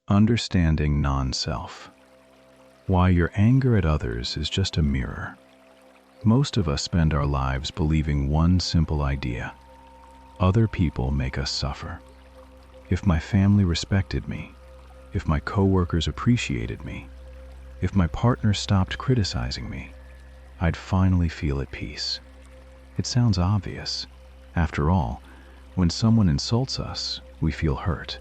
Understanding non-self. Why your anger at others is just a mirror. Most of us spend our lives believing one simple idea: other people make us suffer. If my family respected me, if my coworkers appreciated me, if my partner stopped criticizing me, I'd finally feel at peace. It sounds obvious. After all, when someone insults us, we feel hurt.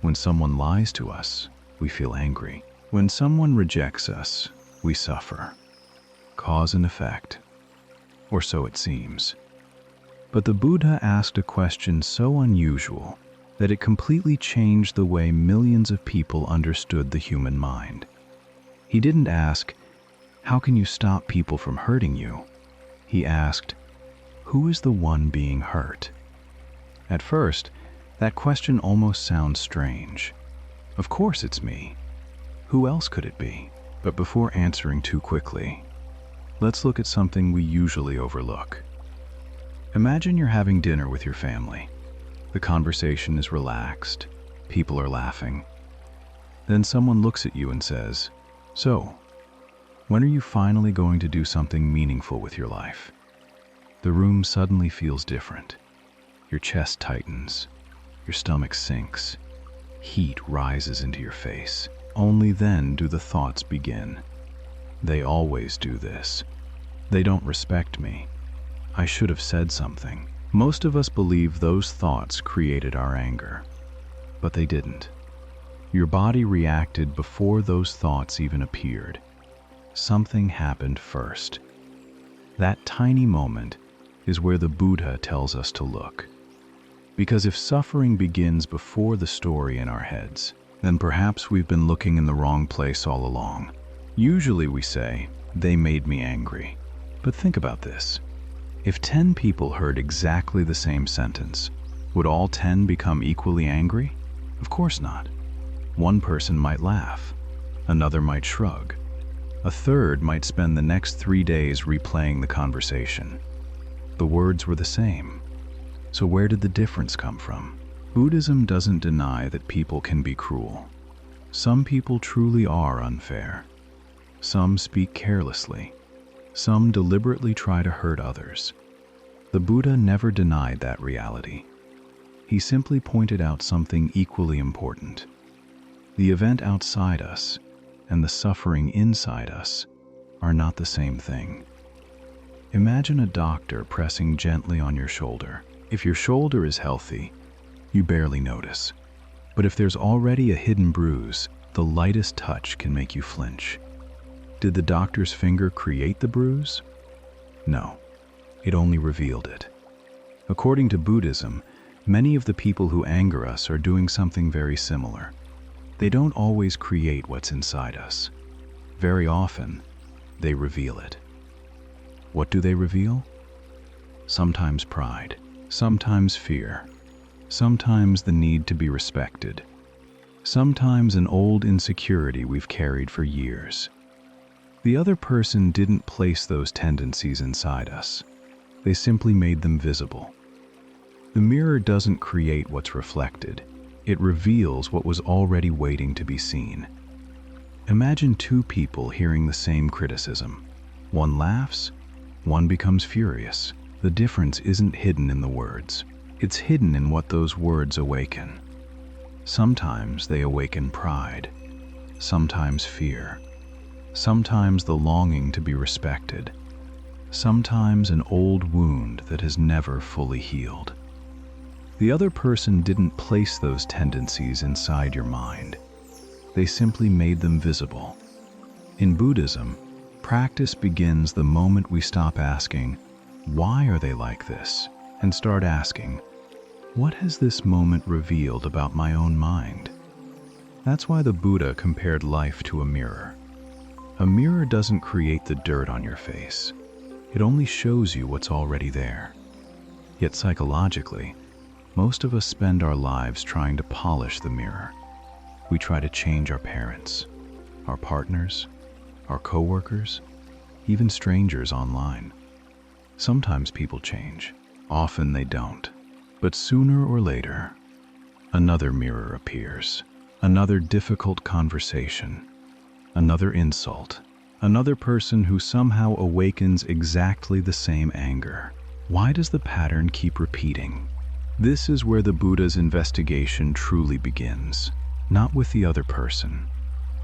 When someone lies to us, we feel angry. When someone rejects us, we suffer. Cause and effect. Or so it seems. But the Buddha asked a question so unusual that it completely changed the way millions of people understood the human mind. He didn't ask, "How can you stop people from hurting you?" He asked, "Who is the one being hurt?" At first, that question almost sounds strange. Of course it's me. Who else could it be? But before answering too quickly, let's look at something we usually overlook. Imagine you're having dinner with your family. The conversation is relaxed, people are laughing. Then someone looks at you and says, "So, when are you finally going to do something meaningful with your life?" The room suddenly feels different. Your chest tightens, your stomach sinks, heat rises into your face. Only then do the thoughts begin. They always do this. They don't respect me. I should have said something. Most of us believe those thoughts created our anger, but they didn't. Your body reacted before those thoughts even appeared. Something happened first. That tiny moment is where the Buddha tells us to look. Because if suffering begins before the story in our heads, then perhaps we've been looking in the wrong place all along. Usually we say, "They made me angry." But think about this. If 10 people heard exactly the same sentence, would all 10 become equally angry? Of course not. One person might laugh, another might shrug, a third might spend the next 3 days replaying the conversation. The words were the same. So where did the difference come from? Buddhism doesn't deny that people can be cruel. Some people truly are unfair. Some speak carelessly. Some deliberately try to hurt others. The Buddha never denied that reality. He simply pointed out something equally important. The event outside us and the suffering inside us are not the same thing. Imagine a doctor pressing gently on your shoulder. If your shoulder is healthy, you barely notice. But if there's already a hidden bruise, the lightest touch can make you flinch. Did the doctor's finger create the bruise? No, it only revealed it. According to Buddhism, many of the people who anger us are doing something very similar. They don't always create what's inside us. Very often, they reveal it. What do they reveal? Sometimes pride, sometimes fear, sometimes the need to be respected, sometimes an old insecurity we've carried for years. The other person didn't place those tendencies inside us. They simply made them visible. The mirror doesn't create what's reflected. It reveals what was already waiting to be seen. Imagine 2 people hearing the same criticism. One laughs, one becomes furious. The difference isn't hidden in the words. It's hidden in what those words awaken. Sometimes they awaken pride, sometimes fear, sometimes the longing to be respected, sometimes an old wound that has never fully healed. The other person didn't place those tendencies inside your mind. They simply made them visible. In Buddhism, practice begins the moment we stop asking, "Why are they like this?" and start asking, "What has this moment revealed about my own mind?" That's why the Buddha compared life to a mirror. A mirror doesn't create the dirt on your face. It only shows you what's already there. Yet psychologically, most of us spend our lives trying to polish the mirror. We try to change our parents, our partners, our coworkers, even strangers online. Sometimes people change. Often they don't. But sooner or later, another mirror appears. Another difficult conversation, another insult, another person who somehow awakens exactly the same anger. Why does the pattern keep repeating? This is where the Buddha's investigation truly begins. Not with the other person,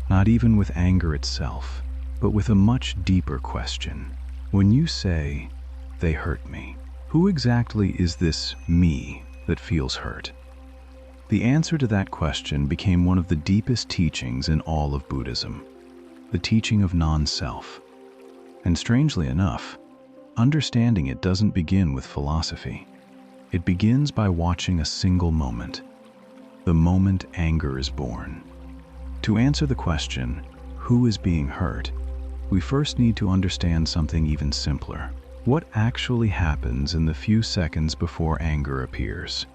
not even with anger itself, but with a much deeper question. When you say, "they hurt me," who exactly is this me that feels hurt? The answer to that question became one of the deepest teachings in all of Buddhism, the teaching of non-self. And strangely enough, understanding it doesn't begin with philosophy. It begins by watching a single moment, the moment anger is born. To answer the question, who is being hurt, we first need to understand something even simpler. What actually happens in the few seconds before anger appears?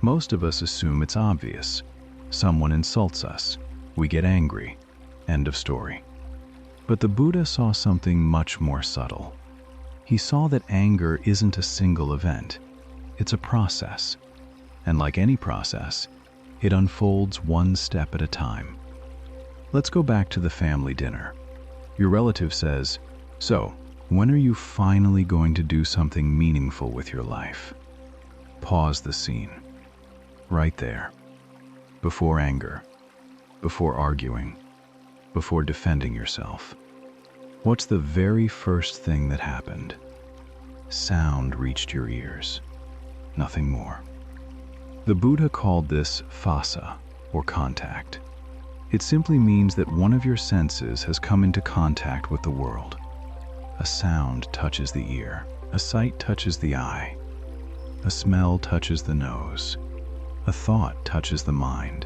Most of us assume it's obvious. Someone insults us, we get angry, end of story. But the Buddha saw something much more subtle. He saw that anger isn't a single event, it's a process. And like any process, it unfolds one step at a time. Let's go back to the family dinner. Your relative says, "So, when are you finally going to do something meaningful with your life?" Pause the scene. Right there. Before anger, before arguing, before defending yourself. What's the very first thing that happened? Sound reached your ears. Nothing more. The Buddha called this phassa, or contact. It simply means that one of your senses has come into contact with the world. A sound touches the ear, a sight touches the eye, a smell touches the nose, a thought touches the mind.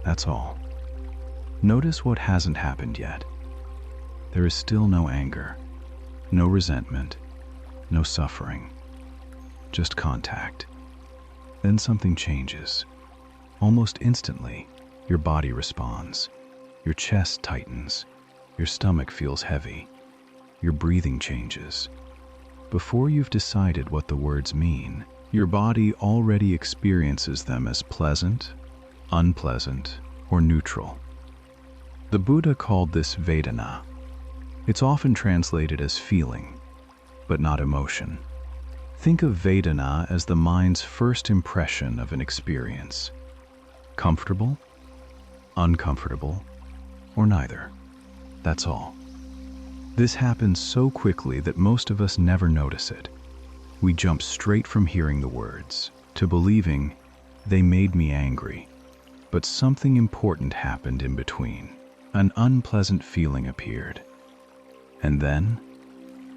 That's all. Notice what hasn't happened yet. There is still no anger, no resentment, no suffering, just contact. Then something changes. Almost instantly, your body responds. Your chest tightens. Your stomach feels heavy. Your breathing changes. Before you've decided what the words mean, your body already experiences them as pleasant, unpleasant, or neutral. The Buddha called this Vedana. It's often translated as feeling, but not emotion. Think of Vedana as the mind's first impression of an experience. Comfortable, uncomfortable, or neither. That's all. This happens so quickly that most of us never notice it. We jump straight from hearing the words to believing they made me angry. But something important happened in between. An unpleasant feeling appeared. And then,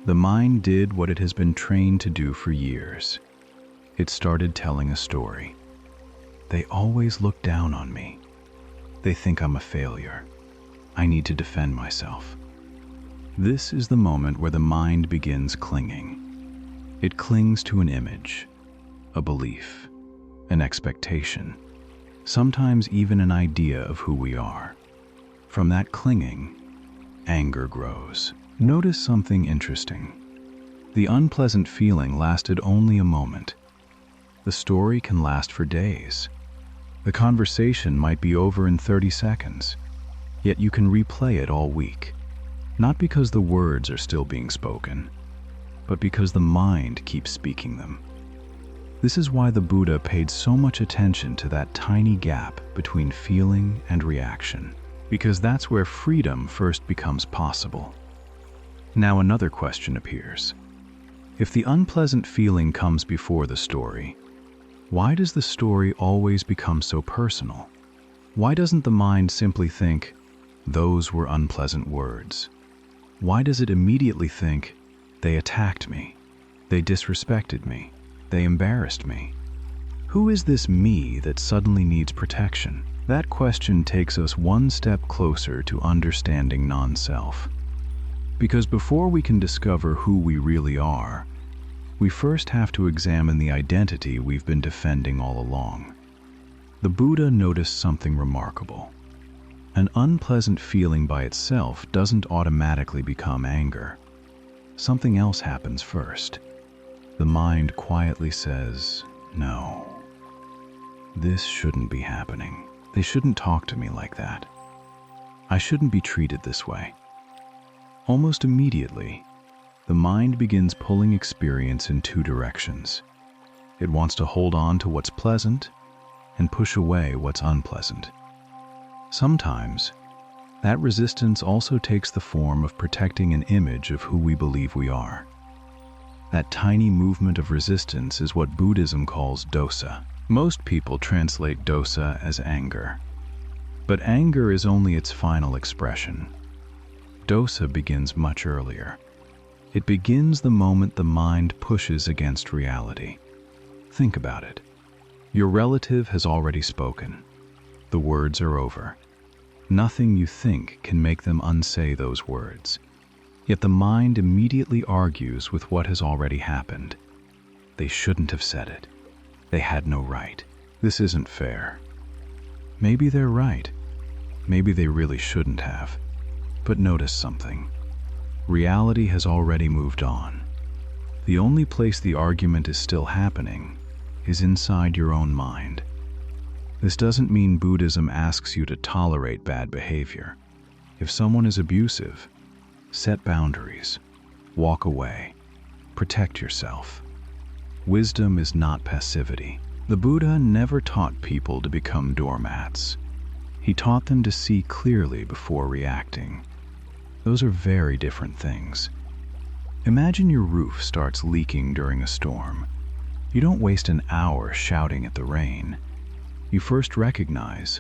the mind did what it has been trained to do for years. It started telling a story. They always look down on me. They think I'm a failure. I need to defend myself. This is the moment where the mind begins clinging. It clings to an image, a belief, an expectation, sometimes even an idea of who we are. From that clinging, anger grows. Notice something interesting. The unpleasant feeling lasted only a moment. The story can last for days. The conversation might be over in 30 seconds, yet you can replay it all week. Not because the words are still being spoken, but because the mind keeps speaking them. This is why the Buddha paid so much attention to that tiny gap between feeling and reaction, because that's where freedom first becomes possible. Now another question appears. If the unpleasant feeling comes before the story, why does the story always become so personal? Why doesn't the mind simply think, "Those were unpleasant words"? Why does it immediately think, "They attacked me, they disrespected me, they embarrassed me"? Who is this me that suddenly needs protection? That question takes us one step closer to understanding non-self. Because before we can discover who we really are, we first have to examine the identity we've been defending all along. The Buddha noticed something remarkable. An unpleasant feeling by itself doesn't automatically become anger. Something else happens first. The mind quietly says, "No, this shouldn't be happening." They shouldn't talk to me like that. I shouldn't be treated this way. Almost immediately, the mind begins pulling experience in two directions. It wants to hold on to what's pleasant and push away what's unpleasant. Sometimes, that resistance also takes the form of protecting an image of who we believe we are. That tiny movement of resistance is what Buddhism calls dosa. Most people translate dosa as anger, but anger is only its final expression. Dosa begins much earlier. It begins the moment the mind pushes against reality. Think about it. Your relative has already spoken. The words are over. Nothing you think can make them unsay those words. Yet the mind immediately argues with what has already happened. They shouldn't have said it. They had no right. This isn't fair. Maybe they're right. Maybe they really shouldn't have. But notice something. Reality has already moved on. The only place the argument is still happening is inside your own mind. This doesn't mean Buddhism asks you to tolerate bad behavior. If someone is abusive, set boundaries, walk away, protect yourself. Wisdom is not passivity. The Buddha never taught people to become doormats. He taught them to see clearly before reacting. Those are very different things. Imagine your roof starts leaking during a storm. You don't waste an hour shouting at the rain. You first recognize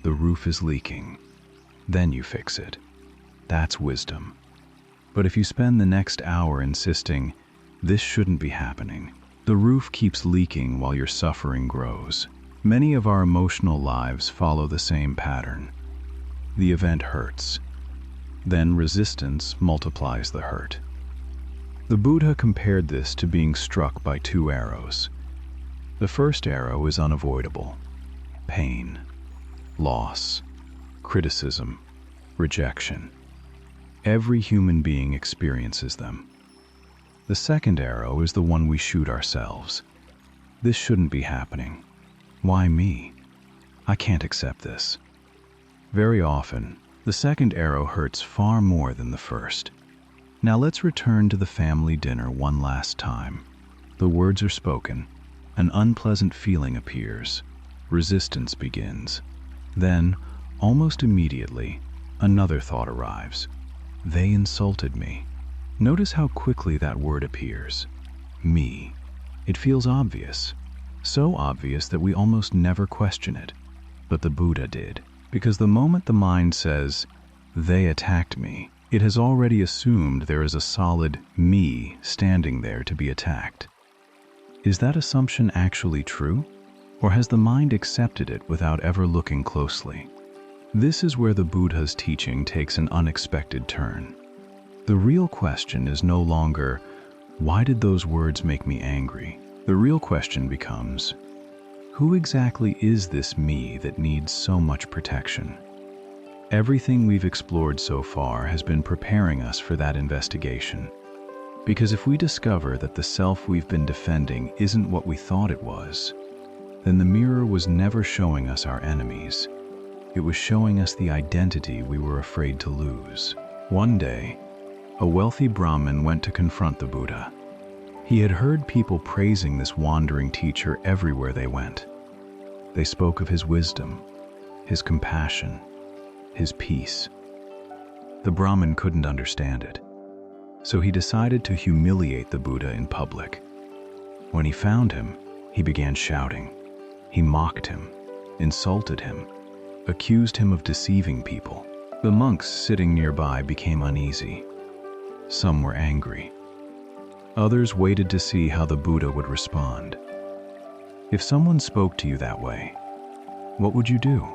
the roof is leaking. Then you fix it. That's wisdom. But if you spend the next hour insisting, this shouldn't be happening, the roof keeps leaking while your suffering grows. Many of our emotional lives follow the same pattern. The event hurts. Then resistance multiplies the hurt. The Buddha compared this to being struck by two arrows. The first arrow is unavoidable. Pain, loss, criticism, rejection. Every human being experiences them. The second arrow is the one we shoot ourselves. This shouldn't be happening. Why me? I can't accept this. Very often, the second arrow hurts far more than the first. Now let's return to the family dinner one last time. The words are spoken. An unpleasant feeling appears. Resistance begins. Then, almost immediately, another thought arrives. They insulted me. Notice how quickly that word appears. Me. It feels obvious. So obvious that we almost never question it. But the Buddha did. Because the moment the mind says, they attacked me, it has already assumed there is a solid me standing there to be attacked. Is that assumption actually true? Or has the mind accepted it without ever looking closely? This is where the Buddha's teaching takes an unexpected turn. The real question is no longer, why did those words make me angry? The real question becomes, who exactly is this me that needs so much protection? Everything we've explored so far has been preparing us for that investigation. Because if we discover that the self we've been defending isn't what we thought it was, then the mirror was never showing us our enemies. It was showing us the identity we were afraid to lose. One day, a wealthy Brahmin went to confront the Buddha. He had heard people praising this wandering teacher everywhere they went. They spoke of his wisdom, his compassion, his peace. The Brahmin couldn't understand it, so he decided to humiliate the Buddha in public. When he found him, he began shouting. He mocked him, insulted him, accused him of deceiving people. The monks sitting nearby became uneasy. Some were angry. Others waited to see how the Buddha would respond. If someone spoke to you that way, what would you do?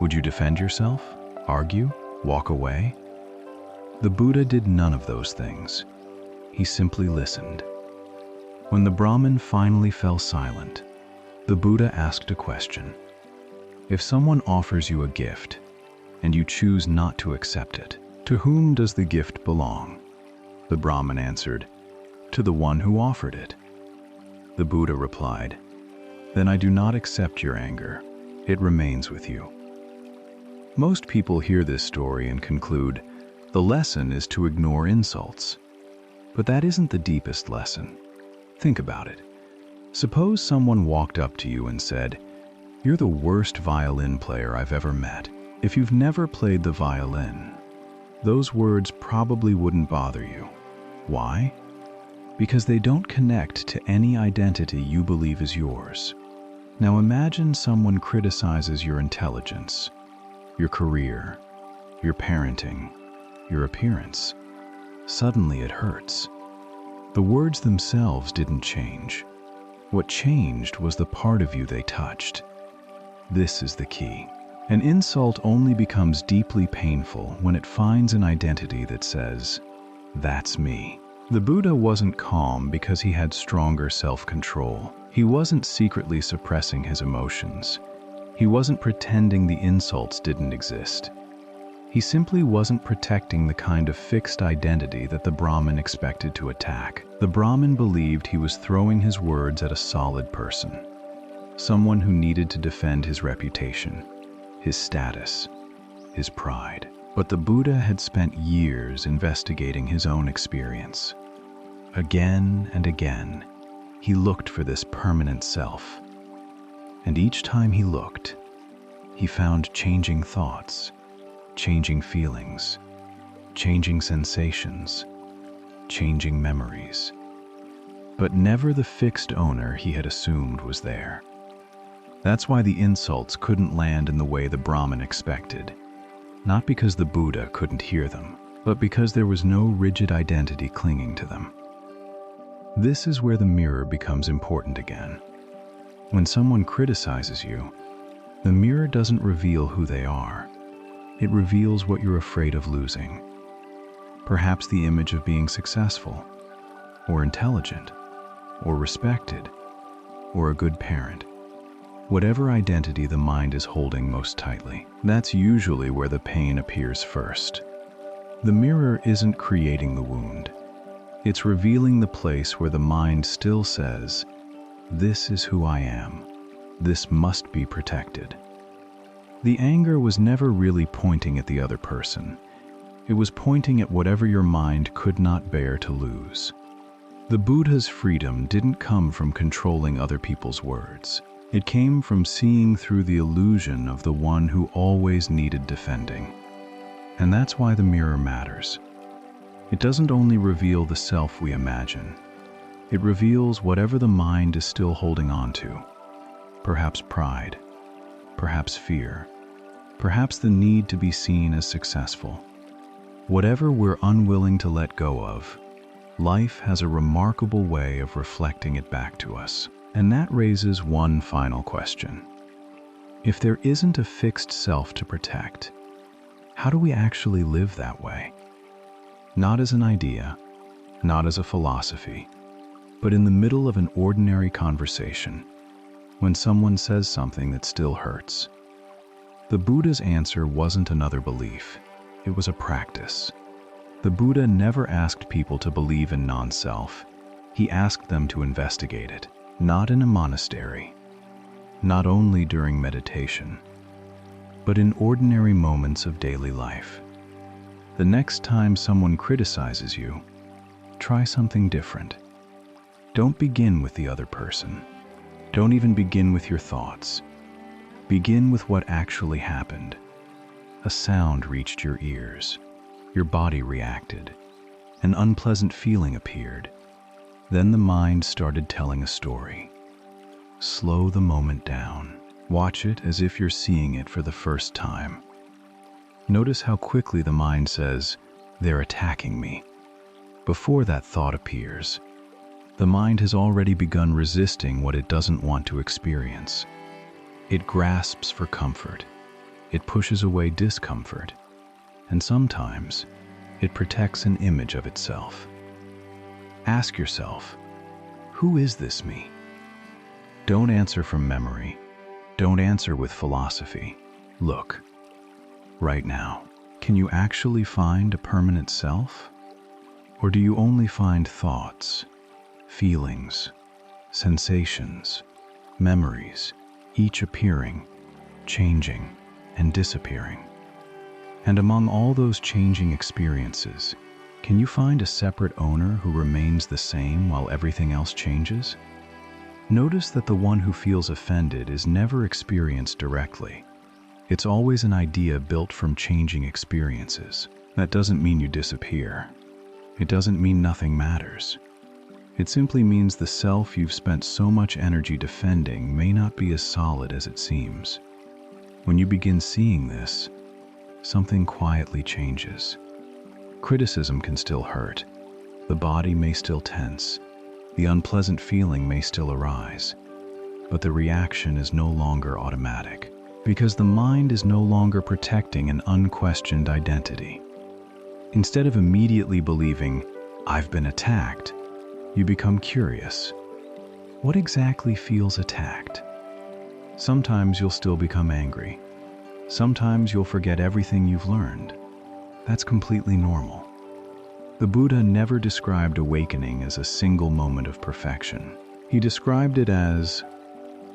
Would you defend yourself, argue, walk away? The Buddha did none of those things. He simply listened. When the Brahmin finally fell silent, the Buddha asked a question. If someone offers you a gift, and you choose not to accept it, to whom does the gift belong? The Brahmin answered, to the one who offered it. The Buddha replied, then I do not accept your anger. it remains with you. Most people hear this story and conclude the lesson is to ignore insults. But that isn't the deepest lesson. Think about it. Suppose someone walked up to you and said, "You're the worst violin player I've ever met." If you've never played the violin, those words probably wouldn't bother you. Why? Because they don't connect to any identity you believe is yours. Now imagine someone criticizes your intelligence, your career, your parenting, your appearance. Suddenly it hurts. The words themselves didn't change. What changed was the part of you they touched. This is the key. An insult only becomes deeply painful when it finds an identity that says, "That's me." The Buddha wasn't calm because he had stronger self-control. He wasn't secretly suppressing his emotions. He wasn't pretending the insults didn't exist. He simply wasn't protecting the kind of fixed identity that the Brahmin expected to attack. The Brahmin believed he was throwing his words at a solid person, someone who needed to defend his reputation, his status, his pride. But the Buddha had spent years investigating his own experience. Again and again, he looked for this permanent self. And each time he looked, he found changing thoughts, changing feelings, changing sensations, changing memories. But never the fixed owner he had assumed was there. That's why the insults couldn't land in the way the Brahmin expected. Not because the Buddha couldn't hear them, but because there was no rigid identity clinging to them. This is where the mirror becomes important again. When someone criticizes you, the mirror doesn't reveal who they are. It reveals what you're afraid of losing. Perhaps the image of being successful, or intelligent, or respected, or a good parent. Whatever identity the mind is holding most tightly, that's usually where the pain appears first. The mirror isn't creating the wound. It's revealing the place where the mind still says, "This is who I am. This must be protected." The anger was never really pointing at the other person. It was pointing at whatever your mind could not bear to lose. The Buddha's freedom didn't come from controlling other people's words. It came from seeing through the illusion of the one who always needed defending. And that's why the mirror matters. It doesn't only reveal the self we imagine. It reveals whatever the mind is still holding on to. Perhaps pride, perhaps fear, perhaps the need to be seen as successful. Whatever we're unwilling to let go of, life has a remarkable way of reflecting it back to us. And that raises one final question. If there isn't a fixed self to protect, how do we actually live that way? Not as an idea, not as a philosophy, but in the middle of an ordinary conversation, when someone says something that still hurts. The Buddha's answer wasn't another belief, it was a practice. The Buddha never asked people to believe in non-self, he asked them to investigate it. Not in a monastery, not only during meditation, but in ordinary moments of daily life. The next time someone criticizes you, try something different. Don't begin with the other person. Don't even begin with your thoughts. Begin with what actually happened. A sound reached your ears. Your body reacted. An unpleasant feeling appeared. Then the mind started telling a story. Slow the moment down. Watch it as if you're seeing it for the first time. Notice how quickly the mind says, "They're attacking me." Before that thought appears, the mind has already begun resisting what it doesn't want to experience. It grasps for comfort. It pushes away discomfort. And sometimes, it protects an image of itself. Ask yourself, who is this me? Don't answer from memory. Don't answer with philosophy. Look, right now, can you actually find a permanent self? Or do you only find thoughts, feelings, sensations, memories, each appearing, changing, and disappearing. And among all those changing experiences, can you find a separate owner who remains the same while everything else changes? Notice that the one who feels offended is never experienced directly. It's always an idea built from changing experiences. That doesn't mean you disappear. It doesn't mean nothing matters. It simply means the self you've spent so much energy defending may not be as solid as it seems. When you begin seeing this, something quietly changes. Criticism can still hurt. The body may still tense. The unpleasant feeling may still arise. But the reaction is no longer automatic, because the mind is no longer protecting an unquestioned identity. Instead of immediately believing, "I've been attacked," you become curious. What exactly feels attacked? Sometimes you'll still become angry. Sometimes you'll forget everything you've learned. That's completely normal. The Buddha never described awakening as a single moment of perfection. He described it as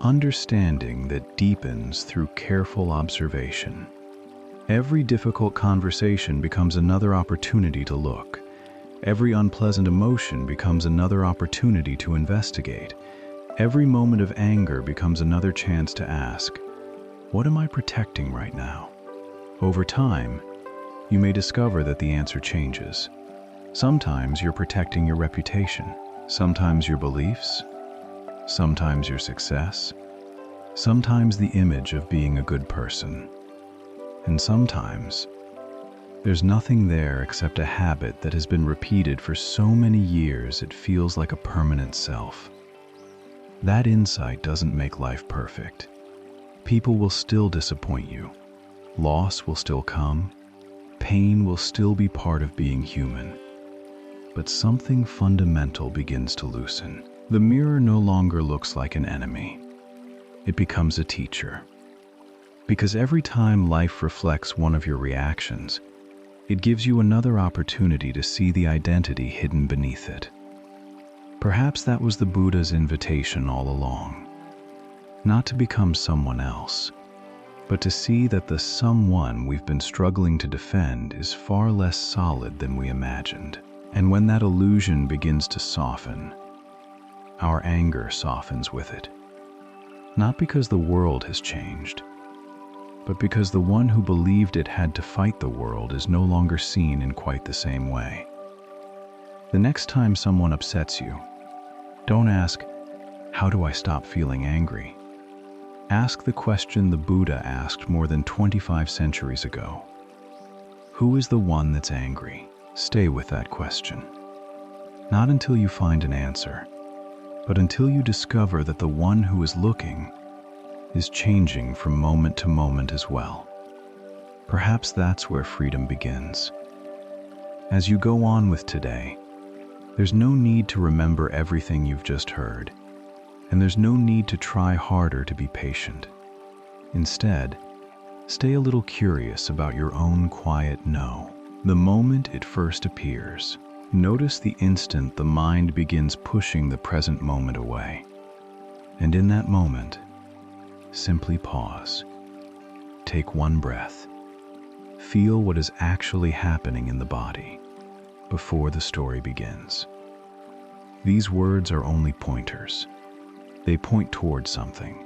understanding that deepens through careful observation. Every difficult conversation becomes another opportunity to look. Every unpleasant emotion becomes another opportunity to investigate. Every moment of anger becomes another chance to ask, what am I protecting right now? Over time, you may discover that the answer changes. Sometimes you're protecting your reputation, sometimes your beliefs, sometimes your success, sometimes the image of being a good person. And sometimes, there's nothing there except a habit that has been repeated for so many years it feels like a permanent self. That insight doesn't make life perfect. People will still disappoint you. Loss will still come. Pain will still be part of being human. But something fundamental begins to loosen. The mirror no longer looks like an enemy. It becomes a teacher. Because every time life reflects one of your reactions, it gives you another opportunity to see the identity hidden beneath it. Perhaps that was the Buddha's invitation all along. Not to become someone else, but to see that the someone we've been struggling to defend is far less solid than we imagined. And when that illusion begins to soften, our anger softens with it. Not because the world has changed, but because the one who believed it had to fight the world is no longer seen in quite the same way. The next time someone upsets you, don't ask, "How do I stop feeling angry?" Ask the question the Buddha asked more than 25 centuries ago. Who is the one that's angry? Stay with that question. Not until you find an answer, but until you discover that the one who is looking is changing from moment to moment as well. Perhaps that's where freedom begins. As you go on with today, there's no need to remember everything you've just heard, and there's no need to try harder to be patient. Instead, stay a little curious about your own quiet no. The moment it first appears, notice the instant the mind begins pushing the present moment away. And in that moment, simply pause. Take one breath. Feel what is actually happening in the body before the story begins. These words are only pointers. They point toward something.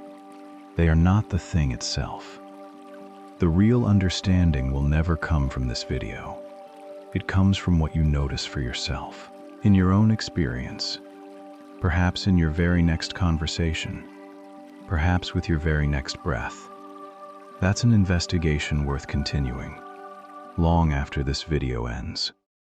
They are not the thing itself. The real understanding will never come from this video. It comes from what you notice for yourself, in your own experience, perhaps in your very next conversation, perhaps with your very next breath. That's an investigation worth continuing, long after this video ends.